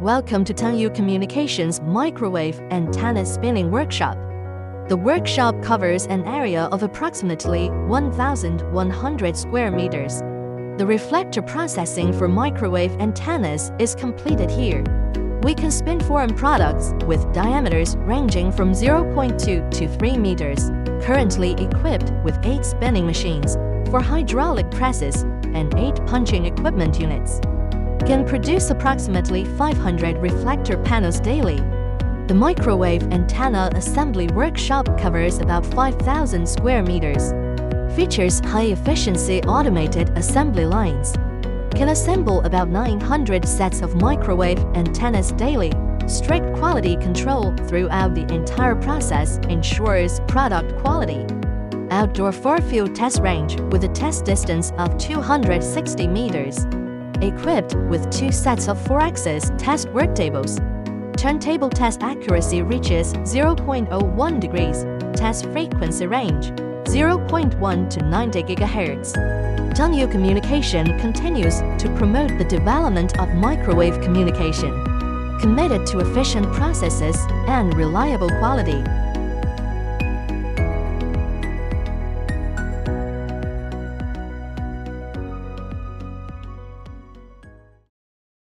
Welcome to Tongyu Communications Microwave Antenna Spinning Workshop. The workshop covers an area of approximately 1,100 square meters. The reflector processing for microwave antennas is completed here. We can spin foreign products with diameters ranging from 0.2 to 3 meters, currently equipped with 8 spinning machines for hydraulic presses and 8 punching equipment units. Can produce approximately 500 reflector panels daily. The microwave antenna assembly workshop covers about 5,000 square meters. Features high-efficiency automated assembly lines. Can assemble about 900 sets of microwave antennas daily. Strict quality control throughout the entire process ensures product quality. Outdoor far-field test range with a test distance of 260 meters. Equipped with 2 sets of 4-axis test worktables. Turntable test accuracy reaches 0.01 degrees. Test frequency range 0.1 to 90 GHz. Tongyu Communication continues to promote the development of microwave communication, committed to efficient processes and reliable quality.